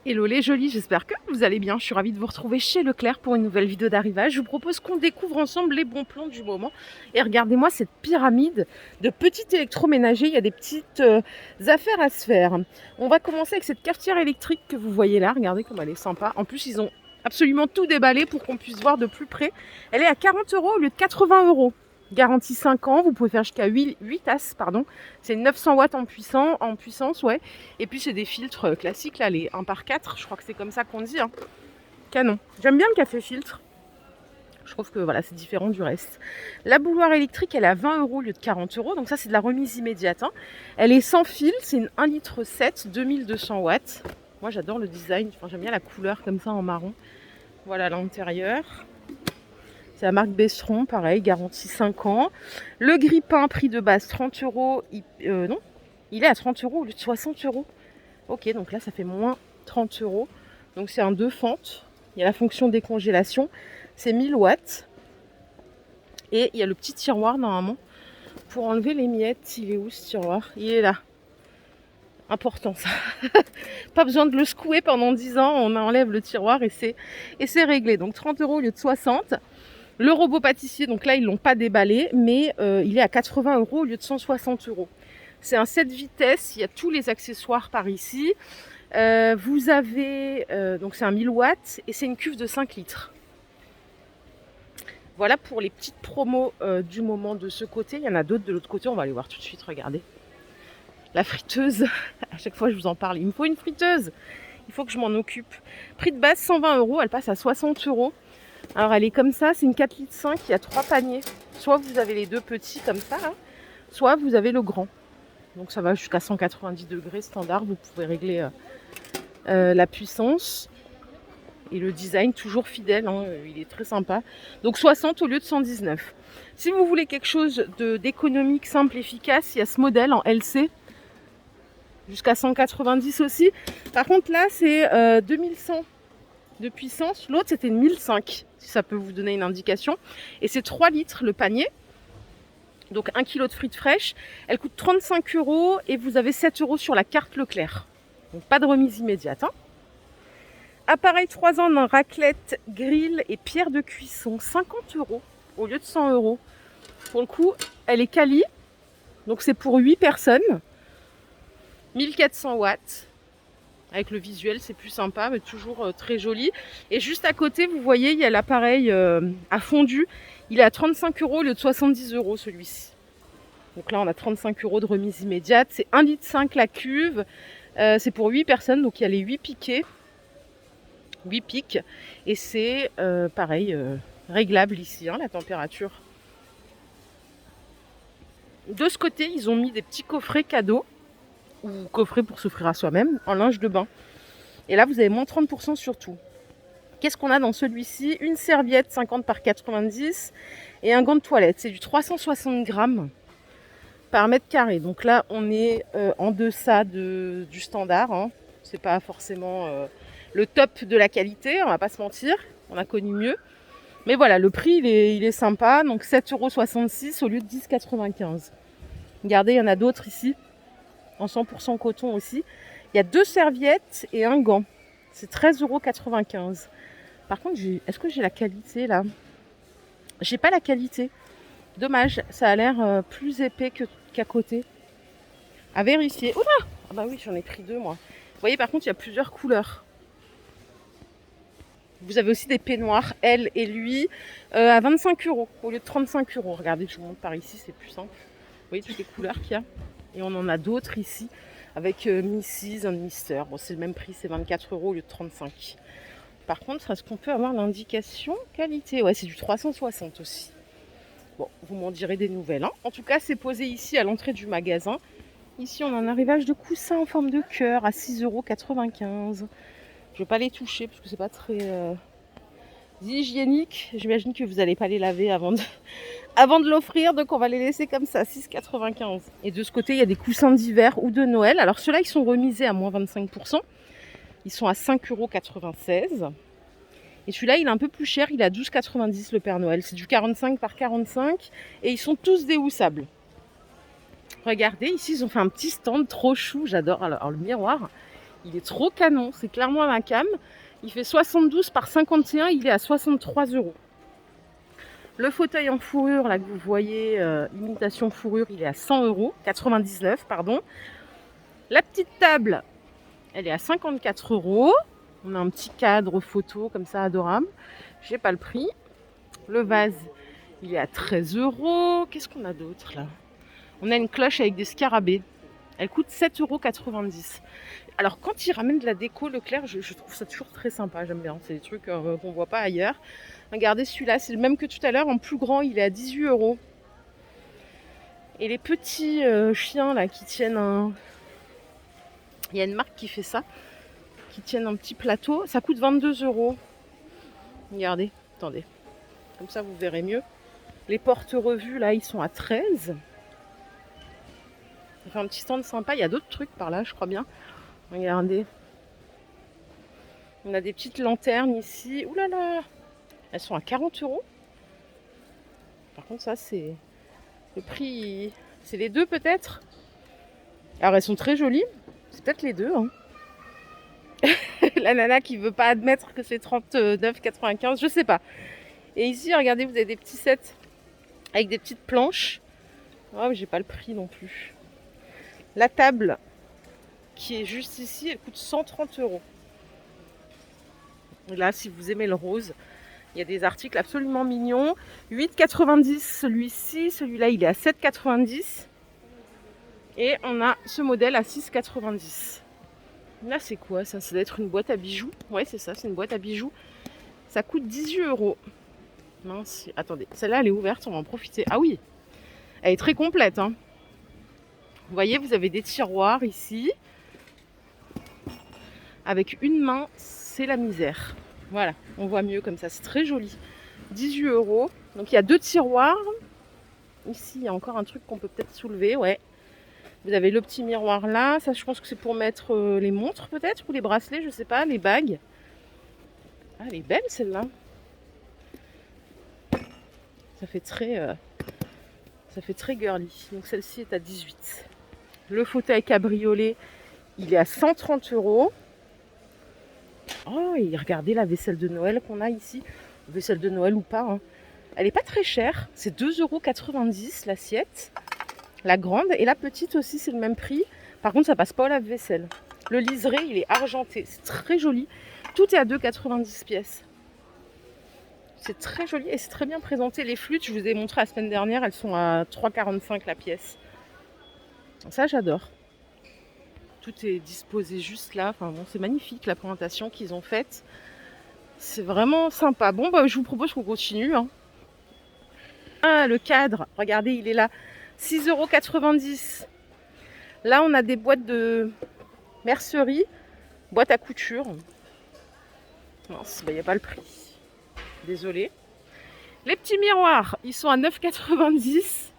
Hello les jolis, j'espère que vous allez bien. Je suis ravie de vous retrouver chez Leclerc pour une nouvelle vidéo d'arrivage. Je vous propose qu'on découvre ensemble les bons plans du moment. Et regardez-moi cette pyramide de petits électroménagers. Il y a des petites affaires à se faire. On va commencer avec cette cafetière électrique que vous voyez là. Regardez comme elle est sympa. En plus, ils ont absolument tout déballé pour qu'on puisse voir de plus près. Elle est à 40 € au lieu de 80 €. Garantie 5 ans, vous pouvez faire jusqu'à 8 tasses, pardon. C'est 900 watts en puissance, ouais. Et puis c'est des filtres classiques, là, les 1 par 4, je crois que c'est comme ça qu'on dit. Hein. Canon. J'aime bien le café filtre. Je trouve que voilà, c'est différent du reste. La bouilloire électrique, elle est à 20 € au lieu de 40 €. Donc ça, c'est de la remise immédiate. Hein. Elle est sans fil, c'est une 1,7 litre, 2200 watts. Moi, j'adore le design. Enfin, j'aime bien la couleur comme ça en marron. Voilà l'intérieur. C'est la marque Bestron, pareil, garantie 5 ans. Le grille-pain, prix de base 30 €. Non, il est à 30 € au lieu de 60 €. Ok, donc là, ça fait moins 30 €. Donc c'est un 2 fentes. Il y a la fonction décongélation. C'est 1000 watts. Et il y a le petit tiroir, normalement, pour enlever les miettes. Il est où, ce tiroir? Il est là. Important, ça. Pas besoin de le secouer pendant 10 ans. On enlève le tiroir et c'est réglé. Donc 30 € au lieu de 60 €. Le robot pâtissier, donc là, ils ne l'ont pas déballé, mais il est à 80 € au lieu de 160 €. C'est un 7 vitesses, il y a tous les accessoires par ici. Vous avez, donc c'est un 1000 watts et c'est une cuve de 5 litres. Voilà pour les petites promos du moment de ce côté. Il y en a d'autres de l'autre côté, on va aller voir tout de suite, regardez. La friteuse, à chaque fois je vous en parle, il me faut une friteuse. Il faut que je m'en occupe. Prix de base 120 €, elle passe à 60 €. Alors elle est comme ça, c'est une 4,5 litres, il y a 3 paniers. Soit vous avez les deux petits comme ça, là, soit vous avez le grand. Donc ça va jusqu'à 190 degrés standard, vous pouvez régler la puissance. Et le design toujours fidèle, hein, il est très sympa. Donc 60 au lieu de 119. Si vous voulez quelque chose d'économique, simple, efficace, il y a ce modèle en LC. Jusqu'à 190 aussi. Par contre là c'est 2100 de puissance. L'autre c'était 1005, si ça peut vous donner une indication. Et c'est 3 litres le panier. Donc 1 kg de frites fraîches. Elle coûte 35 € et vous avez 7 € sur la carte Leclerc. Donc pas de remise immédiate. Hein. Appareil 3 ans d'un raclette, grill et pierre de cuisson. 50 € au lieu de 100 €. Pour le coup, elle est quali. Donc c'est pour 8 personnes. 1400 watts. Avec le visuel, c'est plus sympa, mais toujours très joli. Et juste à côté, vous voyez, il y a l'appareil à fondu. Il est à 35 € au lieu de 70 € celui-ci. Donc là, on a 35 € de remise immédiate. C'est 1,5 litre la cuve. C'est pour 8 personnes, donc il y a les 8 piquets. 8 pics. Et c'est pareil, réglable ici, hein, la température. De ce côté, ils ont mis des petits coffrets cadeaux. Ou coffret pour s'offrir à soi-même, en linge de bain. Et là, vous avez moins 30% sur tout. Qu'est-ce qu'on a dans celui-ci? Une serviette 50 par 90 et un gant de toilette. C'est du 360 grammes par mètre carré. Donc là, on est en deçà du standard. Hein. C'est pas forcément le top de la qualité, on va pas se mentir. On a connu mieux. Mais voilà, le prix, il est sympa. Donc 7,66 € au lieu de 10,95 €. Regardez, il y en a d'autres ici. En 100% coton aussi. Il y a 2 serviettes et un gant. C'est 13,95 €. Par contre, est-ce que j'ai la qualité là? J'ai pas la qualité. Dommage, ça a l'air plus épais qu'à côté. À vérifier. Oula! Ah bah oui, j'en ai pris 2 moi. Vous voyez, par contre, il y a plusieurs couleurs. Vous avez aussi des peignoirs, elle et lui, à 25 € au lieu de 35 €. Regardez, je vous montre par ici, c'est plus simple. Vous voyez toutes les couleurs qu'il y a? Et on en a d'autres ici avec Mrs. and Mister. Bon, c'est le même prix, c'est 24 € au lieu de 35. Par contre, est-ce qu'on peut avoir l'indication qualité? Ouais, c'est du 360 aussi. Bon, vous m'en direz des nouvelles. Hein. En tout cas, c'est posé ici à l'entrée du magasin. Ici, on a un arrivage de coussins en forme de cœur à 6,95 €. Je ne vais pas les toucher parce que c'est pas très hygiénique. J'imagine que vous n'allez pas les laver avant de l'offrir, donc on va les laisser comme ça, 6,95 €. Et de ce côté, il y a des coussins d'hiver ou de Noël. Alors ceux-là, ils sont remisés à moins 25%. Ils sont à 5,96 €. Et celui-là, il est un peu plus cher, il est à 12,90 € le Père Noël. C'est du 45 par 45 et ils sont tous déhoussables. Regardez, ici, ils ont fait un petit stand trop chou, j'adore. Alors le miroir, Il est trop canon, c'est clairement ma cam. Il fait 72 par 51, il est à 63 €. Le fauteuil en fourrure, là que vous voyez, imitation fourrure, il est à 100 €, 99 pardon. La petite table, elle est à 54 €. On a un petit cadre photo comme ça adorable. J'ai pas le prix. Le vase, il est à 13 €. Qu'est-ce qu'on a d'autre là? On a une cloche avec des scarabées. Elle coûte 7,90 €. Alors quand ils ramènent de la déco Leclerc, je trouve ça toujours très sympa, j'aime bien. C'est des trucs qu'on voit pas ailleurs. Regardez celui-là, c'est le même que tout à l'heure, en plus grand, il est à 18 €. Et les petits chiens là qui tiennent un... Il y a une marque qui fait ça, qui tiennent un petit plateau, ça coûte 22 €. Regardez, attendez, comme ça vous verrez mieux. Les porte-revues là, ils sont à 13. Ça fait un petit stand sympa, il y a d'autres trucs par là, je crois bien. Regardez. On a des petites lanternes ici. Ouh là là, elles sont à 40 €. Par contre, ça, c'est le prix. C'est les deux peut-être. Alors, elles sont très jolies. C'est peut-être les deux. Hein. La nana qui veut pas admettre que c'est 39,95, je sais pas. Et ici, regardez, vous avez des petits sets avec des petites planches. Oh, mais j'ai pas le prix non plus. La table qui est juste ici, elle coûte 130 €. Et là, si vous aimez le rose, il y a des articles absolument mignons. 8,90 celui-ci. Celui-là, il est à 7,90. Et on a ce modèle à 6,90. Là, c'est quoi ça? Ça doit être une boîte à bijoux. Ouais, c'est ça, c'est une boîte à bijoux. Ça coûte 18 €. Mince, attendez. Celle-là, elle est ouverte, on va en profiter. Ah oui, elle est très complète. Hein. Vous voyez, vous avez des tiroirs ici. Avec une main, c'est la misère. Voilà, on voit mieux comme ça, c'est très joli. 18 €. Donc il y a deux tiroirs. Ici, il y a encore un truc qu'on peut peut-être soulever, ouais. Vous avez le petit miroir là. Ça, je pense que c'est pour mettre les montres peut-être, ou les bracelets, je sais pas, les bagues. Ah, elle est belle celle-là. Ça fait très girly. Donc celle-ci est à 18. Le fauteuil cabriolet, il est à 130 €. Oh, et regardez la vaisselle de Noël qu'on a ici. Vaisselle de Noël ou pas. Hein. Elle n'est pas très chère. C'est 2,90 € l'assiette. La grande. Et la petite aussi, c'est le même prix. Par contre, ça passe pas au lave-vaisselle. Le liseré, il est argenté. C'est très joli. Tout est à 2,90 pièces. C'est très joli et c'est très bien présenté. Les flûtes, je vous ai montré la semaine dernière, elles sont à 3,45 la pièce. Ça, j'adore. Tout est disposé juste là. Enfin, bon, c'est magnifique la présentation qu'ils ont faite. C'est vraiment sympa. Bon, bah, je vous propose qu'on continue. Hein. Ah, le cadre, regardez, il est là. 6,90 €. Là, on a des boîtes de mercerie, boîte à couture. Non, il n'y a pas le prix. Désolée. Les petits miroirs, ils sont à 9,90 €.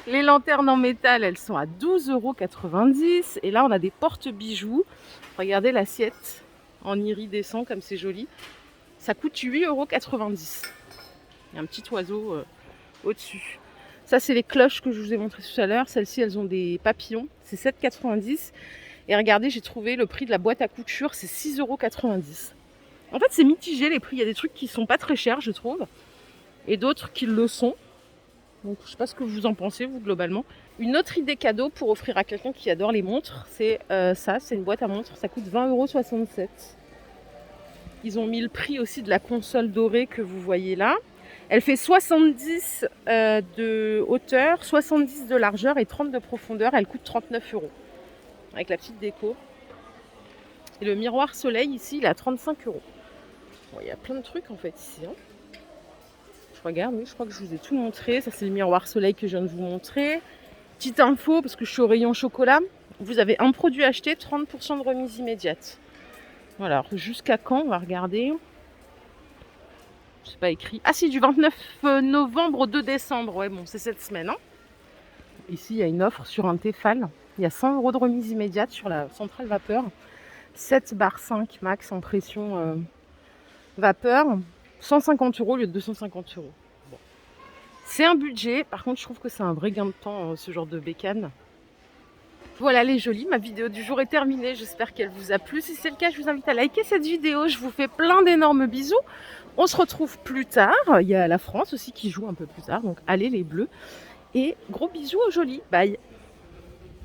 Les lanternes en métal, elles sont à 12,90 €. Et là, on a des porte-bijoux. Regardez l'assiette en iridescent, comme c'est joli. Ça coûte 8,90 €. Il y a un petit oiseau au-dessus. Ça, c'est les cloches que je vous ai montrées tout à l'heure. Celles-ci, elles ont des papillons. C'est 7,90 €. Et regardez, j'ai trouvé le prix de la boîte à couture, c'est 6,90 €. En fait, c'est mitigé les prix. Il y a des trucs qui sont pas très chers, je trouve. Et d'autres qui le sont. Donc, je sais pas ce que vous en pensez, vous, globalement. Une autre idée cadeau pour offrir à quelqu'un qui adore les montres, c'est ça. C'est une boîte à montres. Ça coûte 20,67 €. Ils ont mis le prix aussi de la console dorée que vous voyez là. Elle fait 70 de hauteur, 70 de largeur et 30 de profondeur. Elle coûte 39 € avec la petite déco. Et le miroir soleil ici, il est à 35 €. Bon, il y a plein de trucs en fait ici. Hein. Je regarde, oui, je crois que je vous ai tout montré. Ça, c'est le miroir soleil que je viens de vous montrer. Petite info, parce que je suis au rayon chocolat. Vous avez un produit acheté, 30% de remise immédiate. Voilà, alors jusqu'à quand? On va regarder. C'est pas écrit. Ah si, du 29 novembre au 2 décembre. Ouais, bon, c'est cette semaine. Hein. Ici, il y a une offre sur un Tefal. Il y a 100 € de remise immédiate sur la centrale vapeur. 7/5 max en pression vapeur. 150 € au lieu de 250 €. Bon. C'est un budget. Par contre, je trouve que c'est un vrai gain de temps, ce genre de bécane. Voilà les jolis, ma vidéo du jour est terminée. J'espère qu'elle vous a plu. Si c'est le cas, je vous invite à liker cette vidéo. Je vous fais plein d'énormes bisous. On se retrouve plus tard. Il y a la France aussi qui joue un peu plus tard. Donc allez les bleus. Et gros bisous aux jolis. Bye.